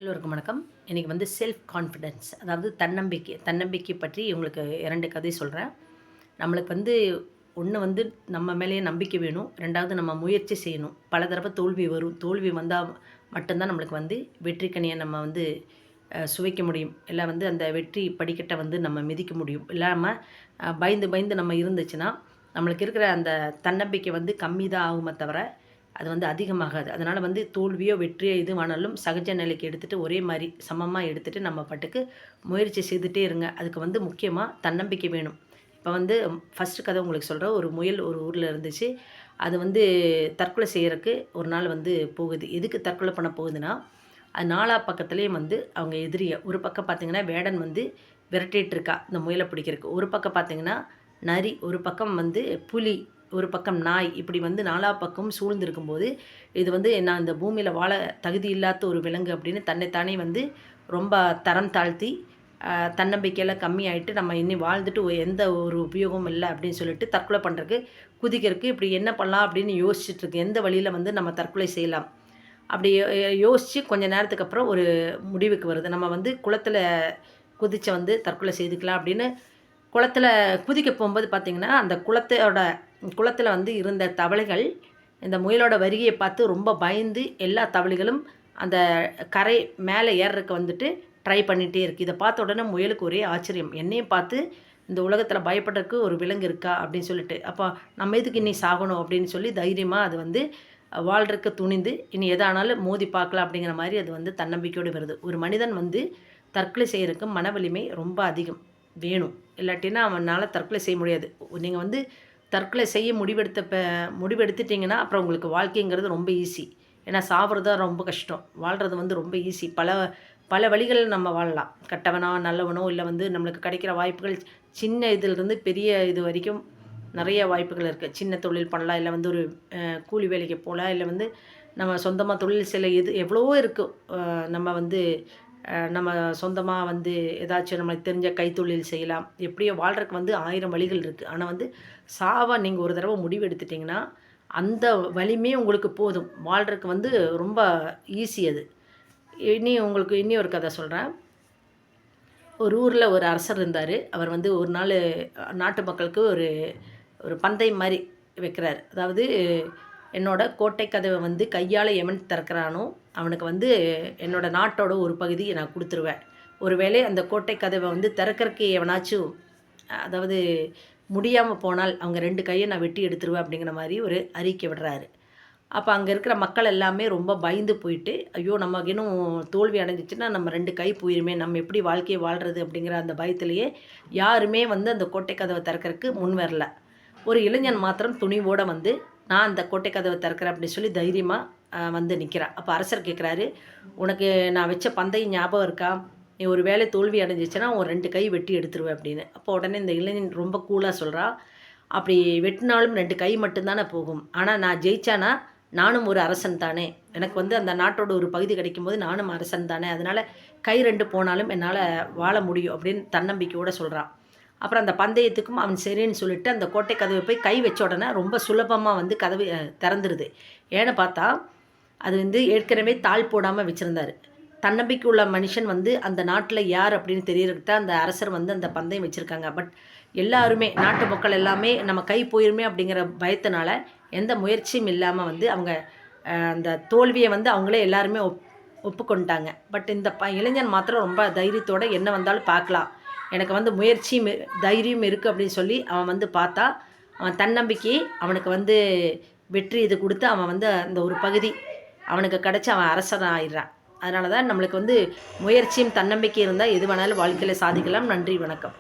எல்லோருக்கும் வணக்கம். இன்றைக்கி வந்து செல்ஃப் கான்ஃபிடென்ஸ், அதாவது தன்னம்பிக்கை பற்றி உங்களுக்கு 2 கதை சொல்கிறேன். நம்மளுக்கு வந்து ஒன்று வந்து நம்ம மேலேயே நம்பிக்கை வேணும். 2வது நம்ம முயற்சி செய்யணும். பல தடவை தோல்வி வரும். தோல்வி வந்தால் மட்டும்தான் நம்மளுக்கு வந்து வெற்றி கனியை நம்ம வந்து சுவைக்க முடியும். இல்லை வந்து அந்த வெற்றி படிக்கட்டை வந்து நம்ம மிதிக்க முடியும். இல்லாமல் பயந்து பயந்து நம்ம இருந்துச்சுன்னா நம்மளுக்கு இருக்கிற அந்த தன்னம்பிக்கை வந்து கம்மி தான் ஆகுமே தவிர அது வந்து அதிகமாகாது. அதனால் வந்து தோல்வியோ வெற்றியோ எதுவானாலும் சகஜ நிலைக்கு எடுத்துகிட்டு ஒரே மாதிரி சமமாக எடுத்துகிட்டு நம்ம பாட்டுக்கு முயற்சி செய்துகிட்டே இருங்க. அதுக்கு வந்து முக்கியமாக தன்னம்பிக்கை வேணும். இப்போ வந்து ஃபஸ்ட்டு கதை உங்களுக்கு சொல்கிறேன். ஒரு முயல் ஒரு ஊரில் இருந்துச்சு. அது வந்து தற்கொலை செய்கிறதுக்கு ஒரு நாள் வந்து போகுது. எதுக்கு தற்கொலை பண்ண போகுதுன்னா, அது நாலா பக்கத்துலேயும் வந்து அவங்க எதிரிய ஒரு பக்கம் பார்த்திங்கன்னா வேடன் வந்து விரட்டிகிட்டு இருக்கா இந்த முயலை பிடிக்கிறதுக்கு. ஒரு பக்கம் பார்த்திங்கன்னா நரி, ஒரு பக்கம் வந்து புலி, ஒரு பக்கம் நாய், இப்படி வந்து நாலா பக்கம் சூழ்ந்திருக்கும்போது இது வந்து நான் இந்த பூமியில் வாழ தகுதி இல்லாத ஒரு விலங்கு அப்படின்னு தன்னைத்தானே வந்து ரொம்ப தரம் தாழ்த்தி தன்னம்பிக்கையில் கம்மியாயிட்டு நம்ம இனி வாழ்ந்துட்டு எந்த ஒரு உபயோகமும் இல்லை அப்படின்னு சொல்லிட்டு தற்கொலை பண்ணுறதுக்கு குதிக்கிறதுக்கு இப்படி என்ன பண்ணலாம் அப்படின்னு யோசிச்சுட்ருக்கு. எந்த வழியில் வந்து நம்ம தற்கொலை செய்யலாம் அப்படி யோசித்து கொஞ்ச நேரத்துக்கு அப்புறம் ஒரு முடிவுக்கு வருது. நம்ம வந்து குளத்தில் குதித்து வந்து தற்கொலை செய்துக்கலாம் அப்படின்னு குளத்தில் குதிக்க போகும்போது பார்த்திங்கன்னா அந்த குளத்தில் வந்து இருந்த தவளைகள் இந்த முயலோட வருகையை பார்த்து ரொம்ப பயந்து எல்லா தவளைகளும் அந்த கரை மேலே ஏறுறதுக்கு வந்துட்டு ட்ரை பண்ணிகிட்டே இருக்குது. இதை பார்த்த உடனே முயலுக்கு ஒரே ஆச்சரியம். என்னையும் பார்த்து இந்த உலகத்தில் பயப்படுறதுக்கு ஒரு விலங்கு இருக்கா அப்படின்னு சொல்லிட்டு, அப்போ நம்ம எதுக்கு இனி சாகணும் அப்படின்னு சொல்லி தைரியமாக அது வந்து வாழ்றதுக்கு துணிந்து இனி எதானாலும் மோதி பார்க்கலாம் அப்படிங்கிற மாதிரி அது வந்து தன்னம்பிக்கையோடு வருது. ஒரு மனிதன் வந்து தற்கொலை செய்கிறதுக்கு மன வலிமை ரொம்ப அதிகம் வேணும். இல்லாட்டினா அவனால் தற்கொலை செய்ய முடியாது. நீங்கள் வந்து தற்கொலை செய்ய முடிவெடுத்துட்டிங்கன்னா அப்புறம் உங்களுக்கு வாழ்க்கைங்கிறது ரொம்ப ஈஸி. ஏன்னா சாப்பிட்றது தான் ரொம்ப கஷ்டம். வாழ்கிறது வந்து ரொம்ப ஈஸி. பல வழிகளில் நம்ம வாழலாம். கெட்டவனோ நல்லவனோ இல்லை வந்து நம்மளுக்கு கிடைக்கிற வாய்ப்புகள் சின்ன இதிலிருந்து பெரிய இது வரைக்கும் நிறைய வாய்ப்புகள் இருக்குது. சின்ன தொழில் பண்ணலாம், இல்லை வந்து ஒரு கூலி வேலைக்கு போகலாம், இல்லை வந்து நம்ம சொந்தமாக தொழில் செய்ய எவ்வளவோ இருக்குது. நம்ம வந்து நம்ம சொந்தமாக வந்து ஏதாச்சும் நம்மளுக்கு தெரிஞ்ச கைத்தொழில் செய்யலாம். எப்படியோ வாழ்கிறதுக்கு வந்து 1000 வழிகள் இருக்குது. ஆனால் வந்து சாவ நீங்கள் ஒரு தடவை முடிவு எடுத்துட்டிங்கன்னா அந்த வலிமே உங்களுக்கு போதும். வாழ்கிறதுக்கு வந்து ரொம்ப ஈஸி அது. இனி ஒரு கதை சொல்கிறேன். ஒரு ஊரில் ஒரு அரசர் இருந்தார். அவர் வந்து ஒரு நாள் நாட்டு மக்களுக்கு ஒரு பந்தயம் மாதிரி வைக்கிறார். அதாவது என்னோட கோட்டை கதவை வந்து கையால் எவன் திறக்கிறானோ அவனுக்கு வந்து என்னோடய நாட்டோட ஒரு பகுதியை நான் கொடுத்துருவேன். ஒருவேளை அந்த கோட்டை கதவை வந்து திறக்கிறதுக்கு எவனாச்சும் அதாவது முடியாமல் போனால் அவங்க 2 கையை நான் வெட்டி எடுத்துருவேன் அப்படிங்கிற மாதிரி ஒரு அறிக்கை விடுறாரு. அப்போ அங்கே இருக்கிற மக்கள் எல்லாமே ரொம்ப பயந்து போயிட்டு, ஐயோ நமக்கு இன்னும் தோல்வி அடைஞ்சிச்சுன்னா நம்ம 2 கை போயிருமே, நம்ம எப்படி வாழ்க்கையை வாழ்கிறது அப்படிங்கிற அந்த பயத்திலேயே யாருமே வந்து அந்த கோட்டை கதவை திறக்கிறதுக்கு முன் வரல. ஒரு இளைஞன் மாத்திரம் துணிவோடு வந்து நான் அந்த கோட்டை கதவை திறக்கிறேன் அப்படின்னு சொல்லி தைரியமாக வந்து நிற்கிறான். அப்போ அரசர் கேட்குறாரு, உனக்கு நான் வச்ச பந்தயம் ஞாபகம் இருக்கா? நீ ஒரு வேளை தோல்வி அடைஞ்சிச்சுன்னா ஒரு 2 கை வெட்டி எடுத்துருவேன் அப்படின்னு. அப்போ உடனே இந்த இளைஞன் ரொம்ப கூலாக சொல்கிறான், அப்படி வெட்டினாலும் 2 கை மட்டும்தானே போகும். ஆனால் நான் ஜெயிச்சானா நானும் ஒரு அரசன் தானே. எனக்கு வந்து அந்த நாட்டோட ஒரு பகுதி கிடைக்கும்போது நானும் அரசன் தானே. அதனால் கை 2 போனாலும் என்னால் வாழ முடியும் அப்படின்னு தன்னம்பிக்கையோடு சொல்கிறான். அப்புறம் அந்த பந்தயத்துக்கும் அவன் சரின்னு சொல்லிட்டு அந்த கோட்டை கதவை போய் கை வச்ச உடனே ரொம்ப சுலபமாக வந்து கதவு திறந்துருது. ஏன்னு பார்த்தா அது வந்து ஏற்கனவே தாள் போடாமல் வச்சுருந்தார். தன்னம்பிக்கை உள்ள மனுஷன் வந்து அந்த நாட்டில் யார் அப்படின்னு தெரியறதுக்கு தான் அந்த அரசர் வந்து அந்த பந்தயம் வச்சுருக்காங்க. பட் எல்லாருமே நாட்டு மக்கள் எல்லாமே நம்ம கை போயிருமே அப்படிங்கிற பயத்தினால எந்த முயற்சியும் இல்லாமல் வந்து அவங்க அந்த தோல்வியை வந்து அவங்களே எல்லாருமே ஒப்புக்கொண்டாங்க. பட் இந்த இளைஞன் மாத்திரம் ரொம்ப தைரியத்தோடு என்ன வந்தாலும் பார்க்கலாம், எனக்கு வந்து முயற்சியும் தைரியம் இருக்குது அப்படின்னு சொல்லி அவன் வந்து பார்த்தா அவன் தன்னம்பிக்கை அவனுக்கு வந்து வெற்றி இது கொடுத்து அவன் வந்து அந்த ஒரு பகுதி அவனுக்கு கிடச்சி அவன் அரசன் ஆயிடுறான். அதனால தான் நம்மளுக்கு வந்து முயற்சியும் தன்னம்பிக்கை இருந்தால் எது வேணாலும் வாழ்க்கையில் சாதிக்கலாம். நன்றி, வணக்கம்.